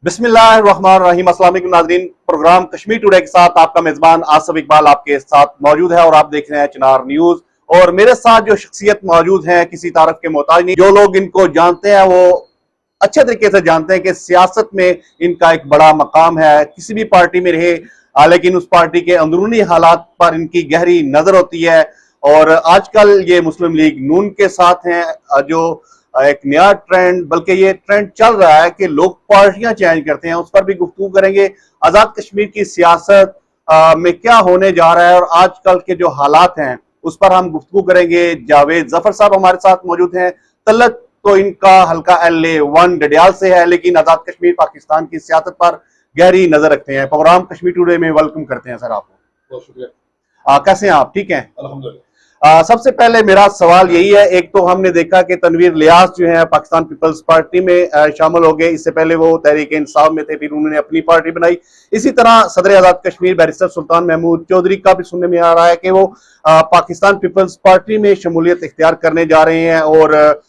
बिस्मिल्लाहिर्रहमानिर्रहीम। अस्सलाम वालेकुम नाज़रीन। प्रोग्राम कश्मीर टुडे के साथ आपका मेजबान आसिफ इकबाल आपके साथ मौजूद है और आप देख रहे हैं चिनार न्यूज। और मेरे साथ जो शख्सियत मौजूद है किसी तारफ के मोहताज नहीं, जो लोग इनको जानते हैं वो अच्छे तरीके से जानते हैं कि सियासत में इनका एक बड़ा मकाम है, किसी भी पार्टी में रहे लेकिन उस पार्टी के अंदरूनी हालात पर इनकी गहरी नजर होती है। और आजकल ये मुस्लिम लीग नून के साथ हैं, जो एक नया ट्रेंड, बल्कि ये ट्रेंड चल रहा है कि लोग पार्टियां चेंज करते हैं, उस पर भी गुफ्तगू करेंगे। आजाद कश्मीर की सियासत में क्या होने जा रहा है और आजकल के जो हालात हैं उस पर हम गुफ्तगू करेंगे। जावेद जफर साहब हमारे साथ मौजूद हैं। तलक तो इनका हल्का LA1 डडियाल से है, लेकिन आजाद कश्मीर पाकिस्तान की सियासत पर गहरी नजर रखते हैं। प्रोग्राम कश्मीर टुडे में वेलकम करते हैं सर आपको। बहुत शुक्रिया। कैसे हैं आप? ठीक हैं अल्हम्दुलिल्लाह। सबसे पहले मेरा सवाल यही है, एक तो हमने देखा कि तनवीर लियास जो है पाकिस्तान पीपल्स पार्टी में शामिल हो गए। इससे पहले वो तहरीक इंसाफ में थे, फिर उन्होंने अपनी पार्टी बनाई। इसी तरह सदर आजाद कश्मीर बैरिस्टर सुल्तान महमूद चौधरी का भी सुनने में आ रहा है कि वो पाकिस्तान पीपल्स पार्टी में शमूलियत इख्तियार करने जा रहे हैं। और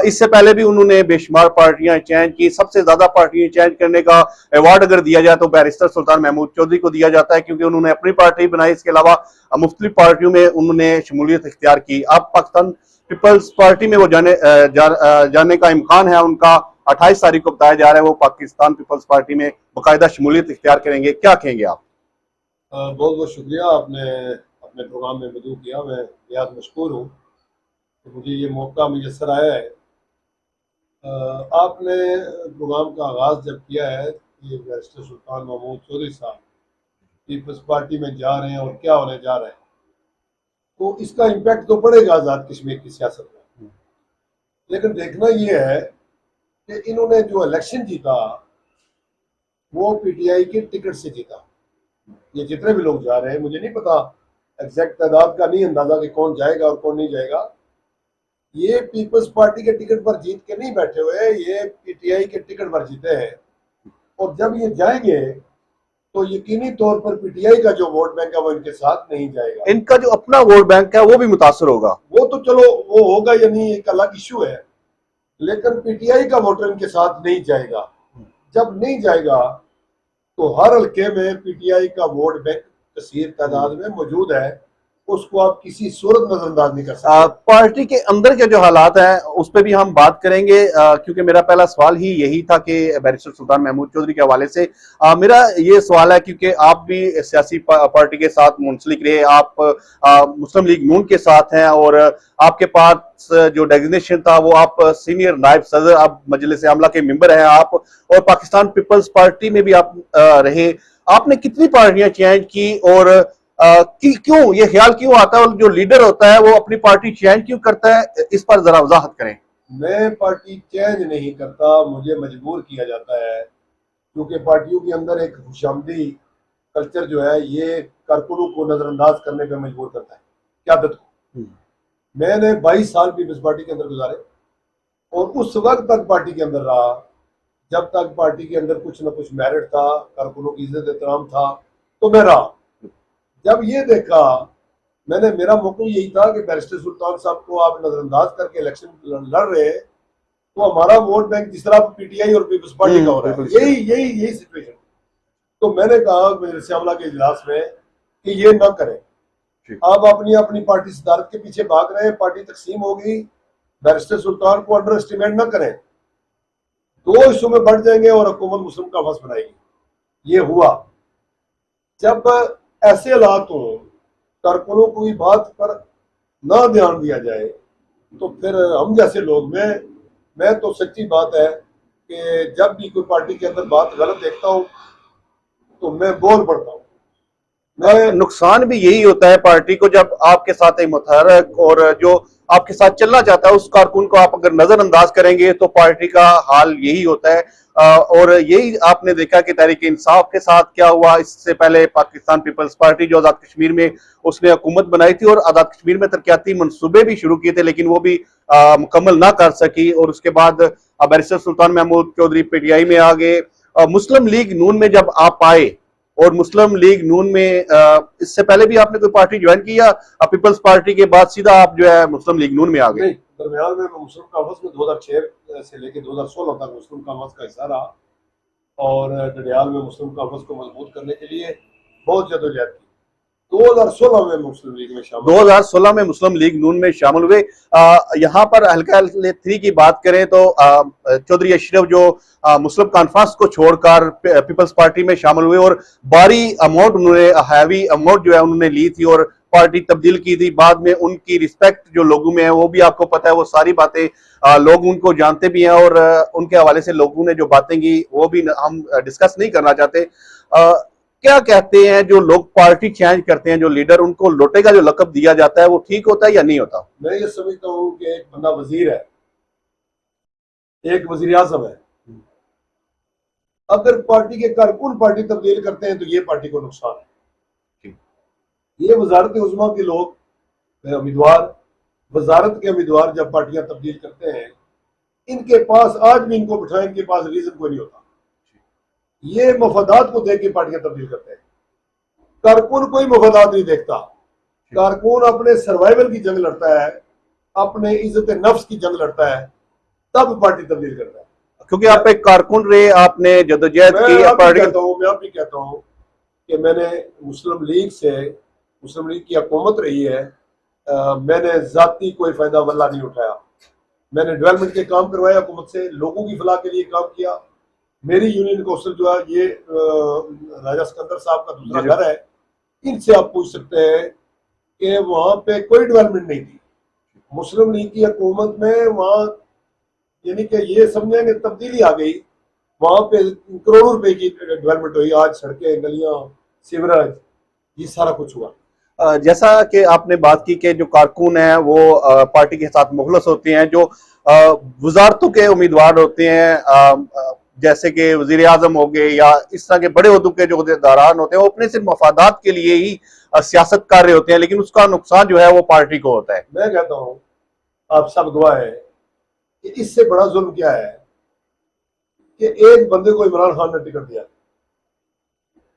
इससे पहले भी उन्होंने बेशुमार पार्टियां चेंज की। सबसे ज्यादा पार्टियां चेंज करने का अवार्ड अगर दिया जाए तो बैरिस्टर सुल्तान महमूद चौधरी को दिया जाता है, क्योंकि उन्होंने अपनी पार्टी बनाई, इसके अलावा मुख्तलिफ पार्टियों में उन्होंने शमूलियत इख्तियार की। अब पाकिस्तान पीपल्स पार्टी में वो जाने का इम्कान है उनका। 28 तारीख को बताया जा रहा है वो पाकिस्तान पीपल्स पार्टी में बाकायदा शमूलियत इख्तियार करेंगे। क्या कहेंगे आप? बहुत बहुत शुक्रिया, आपने अपने प्रोग्राम में मदऊ किया। मैं बेहद मशकूर हूँ कि मुझे ये मौका मुयसर आया है। आपने प्रोग्राम का आगाज़ जब किया है कि बैरिस्टर सुल्तान महमूद चौधरी साहब पीपल्स पार्टी में जा रहे हैं और क्या होने जा रहा है, तो इसका इम्पैक्ट तो पड़ेगा आज़ाद कश्मीर की सियासत में। लेकिन देखना ये है कि इन्होंने जो इलेक्शन जीता वो PTI के टिकट से जीता। ये जितने भी लोग जा रहे हैं, मुझे नहीं पता एग्जैक्ट तादाद का नहीं अंदाजा कि कौन जाएगा और कौन नहीं जाएगा। ये पीपल्स पार्टी के टिकट पर जीत के नहीं बैठे हुए, ये PTI के टिकट पर जीते हैं। और जब ये जाएंगे तो यकीनी तौर पर PTI का जो वोट बैंक है वो इनके साथ नहीं जाएगा। इनका जो अपना वोट बैंक है वो भी मुतासर होगा। वो तो चलो वो होगा या नहीं एक अलग इशू है, लेकिन PTI का वोटर इनके साथ नहीं जाएगा। जब नहीं जाएगा तो हर हल्के में PTI का वोट बैंक कसीर तादाद में मौजूद है, उसको आप किसी सूरत नजरअंदाज नहीं कर सकते। पार्टी के अंदर के जो हालात हैं उस पर भी हम बात करेंगे, क्योंकि मेरा पहला सवाल ही यही था कि बैरिस्टर सुल्तान महमूद चौधरी के हवाले से मेरा ये सवाल है, क्योंकि आप भी सियासी पार्टी के साथ मुंसलिक रहे, आप मुस्लिम लीग नून के साथ हैं और आपके पास जो डेजिग्नेशन था वो आप सीनियर नायब सदर, आप मजलिस आमला के मेंबर हैं आप, और पाकिस्तान पीपल्स पार्टी में भी आप रहे। आपने कितनी पार्टियां चेंज की और क्यों ये ख्याल क्यों आता है और जो लीडर होता है वो अपनी पार्टी चेंज क्यों करता है, इस पर जरा वजाहत करें। मैं पार्टी चेंज नहीं करता, मुझे मजबूर किया जाता है, क्योंकि पार्टियों के अंदर एक खुशामदी कल्चर जो है ये कारकुनों को नजरअंदाज करने पर मजबूर करता है, क्यादत को। मैंने 22 साल पीपल्स पार्टी के अंदर गुजारे और उस वक्त तक पार्टी के अंदर रहा जब तक पार्टी के अंदर कुछ ना कुछ मेरिट था, कारकुनों की इज्जत एहतराम था, तो मैं रहा। जब ये देखा मैंने, मेरा मौका यही था कि बैरिस्टर सुल्तान साहब को आप नजरअंदाज करके इलेक्शन लड़ रहे हैं तो हमारा वोट बैंक जिस तरह PTI और पीपल्स पार्टी का हो रहा है, यही सिचुएशन। तो मैंने कहा मजलिस आमला के इजलास में कि ये ना करें। आप अपनी अपनी पार्टी सदारत के पीछे भाग रहे हैं, पार्टी तकसीम हो गई, बैरिस्टर सुल्तान को अंडर एस्टिमेट ना करें, 2 हिस्सों में बढ़ जाएंगे और हुकूमत मुस्लिम का फंस बनाएगी। ये हुआ। जब ऐसे हालात हो, कारकुनों की बात पर ना ध्यान दिया जाए, तो फिर हम जैसे लोग, मैं तो सच्ची बात है कि जब भी कोई पार्टी के अंदर बात गलत देखता हूँ तो मैं बोल पड़ता हूँ। नुकसान भी यही होता है पार्टी को, जब आपके साथ एक मुतहरक और जो आपके साथ चलना चाहता है उस कारकुन को आप अगर नजरअंदाज करेंगे तो पार्टी का हाल यही होता है। और यही आपने देखा कि तहरीक इंसाफ के साथ क्या हुआ। इससे पहले पाकिस्तान पीपल्स पार्टी जो आजाद कश्मीर में उसने हुकूमत बनाई थी और आजाद कश्मीर में तरक्याती मंसूबे भी शुरू किए थे, लेकिन वो भी मुकम्मल ना कर सकी। और उसके बाद बैरिस्टर सुल्तान महमूद चौधरी PTI में आ गए। मुस्लिम लीग नून में जब आप आए, और मुस्लिम लीग नून में इससे पहले भी आपने कोई पार्टी ज्वाइन की या पीपल्स पार्टी के बाद सीधा आप जो है मुस्लिम लीग नून में आ गए? दरमियान में मुस्लिम कॉन्फ्रेंस में 2006 से लेकर 2016 तक मुस्लिम कॉन्फ्रेंस का हिस्सा रहा और डडियाल में मुस्लिम कॉन्फ्रेंस को मजबूत करने के लिए बहुत जदोजहद की। 2016 में मुस्लिम लीग में शामिल 2016 में मुस्लिम लीग नून में शामिल हुए। यहाँ पर हल्का थ्री की बात करें तो चौधरी अशरफ जो मुस्लिम कॉन्फ्रेंस को छोड़कर पीपल्स पार्टी में शामिल हुए और भारी अमाउंट उन्होंने हैवी अमाउंट जो है उन्होंने ली थी और पार्टी तब्दील की थी। बाद में उनकी रिस्पेक्ट जो लोगों में है वो भी आपको पता है, वो सारी बातें लोग उनको जानते भी हैं और उनके हवाले से लोगों ने जो बातें की वो भी हम डिस्कस नहीं करना चाहते। क्या कहते हैं जो लोग पार्टी चेंज करते हैं, जो लीडर, उनको लोटे का जो लकब दिया जाता है वो ठीक होता है या नहीं होता? मैं ये समझता हूँ कि एक बंदा वजीर है, एक वजीर आजम है, अगर पार्टी के कारकुन पार्टी तब्दील करते हैं तो ये पार्टी को नुकसान है। ये वजारत उज़्मा के लोग उम्मीदवार, वजारत के उम्मीदवार जब पार्टियां तब्दील करते हैं, इनके पास आज भी इनको बिठाए, इनके पास रीजन कोई नहीं होता। ये मफादात को देख के पार्टियां तब्दील करते हैं। कारकुन कोई मफादात नहीं देखता। कारकुन अपने सर्वाइवल की जंग लड़ता है, अपने इज्जत नफ्स की जंग लड़ता है, तब पार्टी तब्दील करता है। क्योंकि आप एक कारकुन रहे, आपने जदोजहद की मैं पार्टी। भी कहता हूँ कि मैंने मुस्लिम लीग की हुकूमत रही है, मैंने जाती कोई फायदा वल्ला नहीं उठाया। मैंने डेवलपमेंट के काम करवाए हुकूमत से, लोगों की फलाह के लिए काम किया। मेरी यूनियन कौंसिल जो है ये राजा सिकंदर साहब का दूसरा घर है। इनसे आप पूछ सकते हैं कि वहां पे कोई डेवलपमेंट नहीं थी मुस्लिम लीग की हुकूमत में। वहां यानी कि ये समझेंगे तब्दीली आ गई, वहां पे करोड़ों रुपए की डेवलपमेंट हुई। आज सड़कें, गलियां, सीवरेज, ये सारा कुछ हुआ। जैसा कि आपने बात की कि जो कारकुन हैं वो पार्टी के साथ मुखलस होते हैं, जो वजारतों के उम्मीदवार होते हैं जैसे कि वजीर आजम हो गए या इस तरह के बड़े उहदों के जो अहदेदारान होते हैं, वो अपने सिर्फ मफादात के लिए ही सियासत कर रहे होते हैं, लेकिन उसका नुकसान जो है वो पार्टी को होता है। मैं कहता हूँ, आप सब गवाह है कि इससे बड़ा जुल्म क्या है कि एक बंदे को इमरान खान ने टिकट दिया,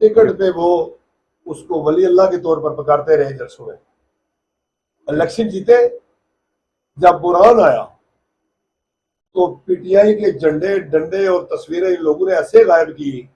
टिकट पे वो उसको वली अल्लाह के तौर पर पकारते रहे जलसों में। इलेक्शन जीते, जब बुरहान आया तो पीटीआई के झंडे, डंडे और तस्वीरें इन लोगों ने ऐसे गायब की,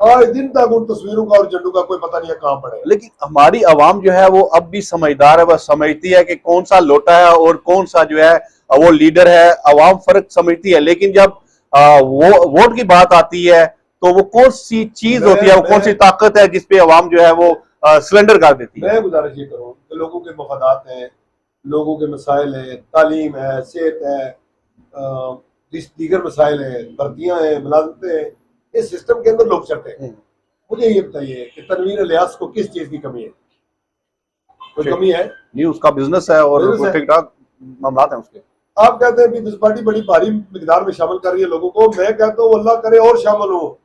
आज दिन तक उन तस्वीरों का और झंडों का कोई पता नहीं है कहां पड़े। लेकिन हमारी आवाम जो है वो अब भी समझदार है, वह समझती है कि कौन सा लोटा है और कौन सा जो है वो लीडर है। आवाम फर्क समझती है, लेकिन जब वो वोट की बात आती है तो वो कौन सी चीज होती है, वो कौन सी ताकत है जिसपे आवाम जो है वो सिलेंडर कर देती है। मैं गुजारिश ये करूँ कि लोगों के मफादात हैं, लोगों के मसाइल हैं, तालीम है, सेहत है, दीगर मसाइल हैं, भर्तियां हैं, मुलाजमतें हैं, इस सिस्टम के अंदर लोग चलते हैं। मुझे ये बताइए कि तनवीर इलियास को किस चीज की कमी है? कोई कमी है? नहीं, उसका बिजनेस है और ठीक ठाक मामला है उसके। आप कहते हैं पीपल्स पार्टी बड़ी भारी मिकदार में शामिल कर रही है लोगों को। मैं कहता हूँ अल्लाह करे और शामिल हो,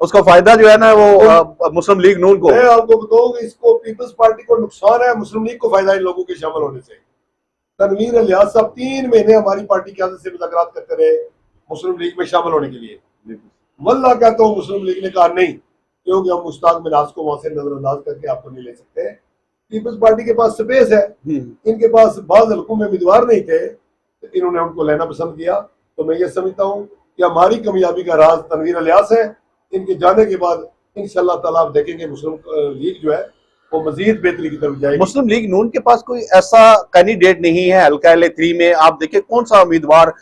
उसका फायदा जो है ना वो मुस्लिम लीग नून को। मैं आपको बताऊँ कि इसको पीपल्स पार्टी को नुकसान है, मुस्लिम लीग को फायदा इन लोगों के शामिल होने से। तनवीर इलियास साहब 3 महीने हमारी पार्टी की आदत से मुज़ाकरात करते रहे मुस्लिम लीग में शामिल होने के लिए। वल्लाह कहता हूँ मुस्लिम लीग ने कहा नहीं, क्योंकि हम मुश्ताक मिनाज को वहां से नजरअंदाज करके आपको नहीं ले सकते। पीपल्स पार्टी के पास स्पेस है, इनके पास बाज़ हल्कों में उम्मीदवार नहीं थे, तो इन्होंने उनको लेना पसंद किया। तो मैं ये समझता हूँ कि हमारी कामयाबी का राज तनवीर इलियास है। इनके जाने के बाद इंशाअल्लाह ताला आप देखेंगे मुस्लिम लीग जो है वो मजीद बेहतरी की तरफ जाएगी। मुस्लिम लीग नून के पास कोई ऐसा कैंडिडेट नहीं है हल्का LA3 में। आप देखिए कौन सा उम्मीदवार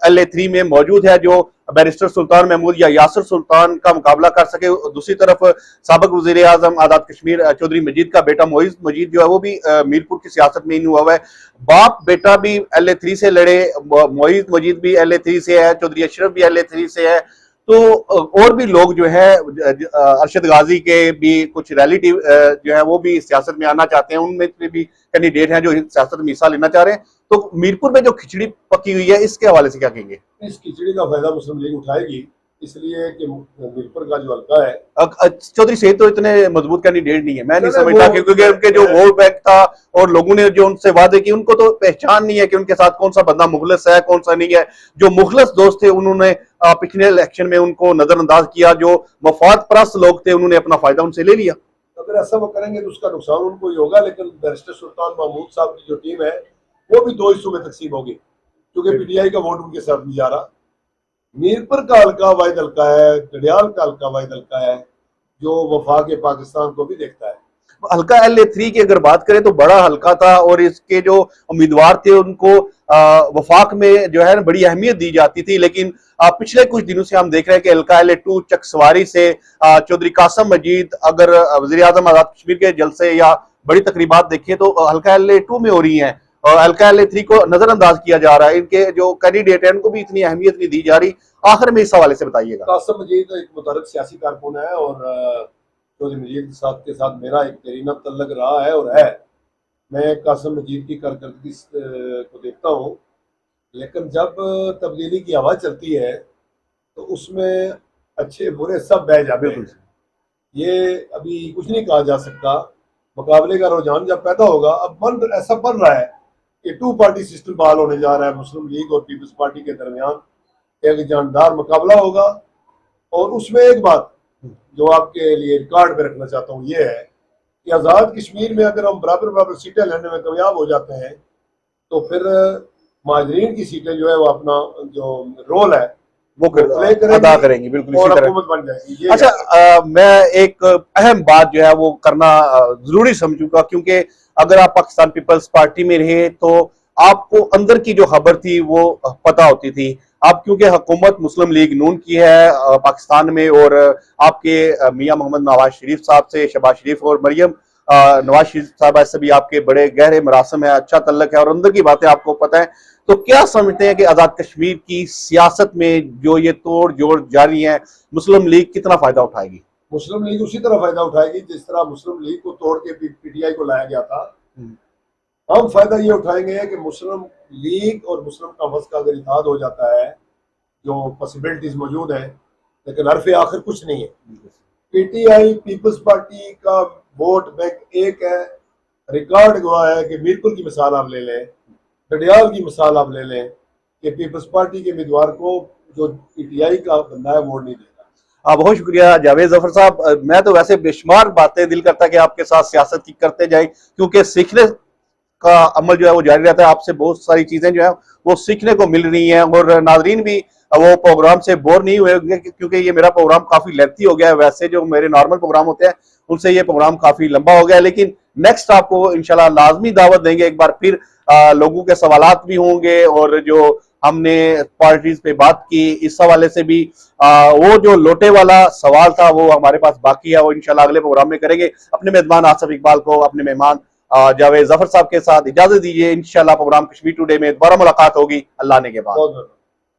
LA3 में मौजूद है जो बैरिस्टर सुल्तान महमूद या यासिर सुल्तान का मुकाबला कर सके। दूसरी तरफ साबिक वजीर आजम आजाद कश्मीर चौधरी मजीद का बेटा मोइज मजीद जो है वो भी मीरपुर की सियासत में इन हुआ हुआ है। बाप बेटा भी LA3 से लड़े, मोइज मजीद भी LA3 से है, चौधरी अशरफ भी LA3 से है। तो और भी लोग जो है अरशद गाजी के भी कुछ रिलेटिव जो है वो भी सियासत में आना चाहते हैं, उनमें से भी कैंडिडेट हैं जो सियासत में हिस्सा लेना चाह रहे हैं। तो मीरपुर में जो खिचड़ी पकी हुई है इसके हवाले से क्या कहेंगे? इस खिचड़ी का फायदा मुस्लिम लीग उठाएगी, इसलिए कि मीरपुर का जो हल्का है, चौधरी सईद तो इतने मजबूत कैंडिडेट नहीं है, मैं नहीं समझता, क्योंकि उनके जो वोट बैंक था और लोगों ने जो उनसे वादे किए उनको तो पहचान नहीं है कि उनके साथ कौन सा बंदा मुखलस है कौन सा नहीं है। जो मुखलस दोस्त थे उन्होंने पिछले इलेक्शन में उनको नजरअंदाज किया, जो मफाद परस्त लोग थे उन्होंने अपना फायदा उनसे ले लिया। अगर ऐसा वो करेंगे तो उसका नुकसान उनको ही होगा। लेकिन बैरिस्टर सुल्तान महमूद साहब की जो टीम है वो भी 2 हिस्सों में तकसीम होगी, क्योंकि PTI का वोट उनके साथ नहीं जा रहा। मीरपुर का हल्का वाहिद हल्का है, गडियाल का हल्का वाहिद हल्का है जो वफाक पाकिस्तान को भी देखता है। हल्का LA3 की अगर बात करें तो बड़ा हल्का था और इसके जो उम्मीदवार थे उनको वफाक में जो है बड़ी अहमियत दी जाती थी, लेकिन पिछले कुछ दिनों से हम देख रहे हैं कि हल्का LA2 चकसवारी से चौधरी कासम मजीद अगर वजीर आजम आजाद कश्मीर के जलसे या बड़ी तकरीबात देखें तो हल्का LA2 में हो रही हैं और हल्का LA3 को नजरअंदाज किया जा रहा है। इनके जो कैंडिडेट है उनको भी इतनी अहमियत नहीं दी जा रही। आखिर में इस हवाले से बताइएगा। कासम मजीद एक मुतरक सियासी कारकुन है और चौधरी मजीद के साथ मेरा एक देरीना तल्लक रहा है और है। मैं कासम मजीद की कारकर्दगी को देखता हूँ, लेकिन जब तब्दीली की हवा चलती है तो उसमें अच्छे बुरे सब बह जाते हैं। ये अभी कुछ नहीं कहा जा सकता। मुकाबले का रुझान जब पैदा होगा, अब ऐसा बन रहा है कि 2 पार्टी सिस्टम बहाल होने जा रहा है। मुस्लिम लीग और पीपल्स पार्टी के दरमियान एक जानदार मुकाबला होगा और उसमें एक बात जो आपके लिए रिकॉर्ड में रखना चाहता हूँ ये है कि आज़ाद कश्मीर में अगर हम बराबर बराबर सीटें लेने में कामयाब हो जाते हैं तो फिर महाजरीन की सीटें जो है वो अपना जो रोल है वो अदा करेंगी, बिल्कुल और इसी तरह हुकूमत बन जाएगी। अच्छा, मैं एक अहम बात जो है वो करना जरूरी समझूंगा, क्योंकि अगर आप पाकिस्तान पीपल्स पार्टी में रहे तो आपको अंदर की जो खबर थी वो पता होती थी। अब क्योंकि हुकूमत मुस्लिम लीग नून की है पाकिस्तान में और आपके मियां मोहम्मद नवाज शरीफ साहब से, शहबाज शरीफ और मरियम नवाज शरीफ साहब से भी आपके बड़े गहरे मरासम है, अच्छा तल्लक है और अंदर की बातें आपको पता है, तो क्या समझते हैं कि आजाद कश्मीर की सियासत में जो ये तोड़ जोड़ जारी है मुस्लिम लीग कितना फायदा उठाएगी? मुस्लिम लीग उसी तरह फायदा उठाएगी जिस तरह मुस्लिम लीग को तोड़ के PTI को लाया गया था। हम फायदा ये उठाएंगे कि मुस्लिम लीग और मुस्लिम कॉन्फ्रेंस का अगर इत्तेहाद हो जाता है, जो पॉसिबिलिटीज मौजूद है, लेकिन हरफ आखिर कुछ नहीं है। PTI पीपल्स पार्टी का वोट बैंक एक है। रिकॉर्ड गवाह है कि मीरपुर की मिसाल आप ले लें, गडियाल की मिसाल आप ले लें कि पीपल्स पार्टी के उम्मीदवार को जो PTI का बंदा है वोट नहीं देगा। बहुत शुक्रिया जावेद जफर साहब। मैं तो वैसे बेशुमार बातें दिल करता कि आपके साथ सियासत की करते जाए, क्योंकि सीखने का अमल जो है वो जारी रहता है। आपसे बहुत सारी चीजें जो है वो सीखने को मिल रही हैं और नाजरीन भी वो प्रोग्राम से बोर नहीं हुए होंगे, क्योंकि ये मेरा प्रोग्राम काफी लेंथी हो गया है। वैसे जो मेरे नॉर्मल प्रोग्राम होते हैं उनसे ये प्रोग्राम काफी लंबा हो गया है, लेकिन नेक्स्ट आपको इंशाल्लाह लाजमी दावत देंगे। एक बार फिर लोगों के सवालात भी होंगे और जो हमने पार्टीज पे बात की इस हवाले से भी वो जो लोटे वाला सवाल था वो हमारे पास बाकी है, वो इंशाल्लाह अगले प्रोग्राम में करेंगे। अपने मेजबान आसिफ इकबाल को, अपने मेहमान जावेद जफर साहब के साथ इजाजत दीजिए। इंशाल्लाह प्रोग्राम कश्मीर टुडे में दोबारा मुलाकात होगी अल्लाह ने के बाद।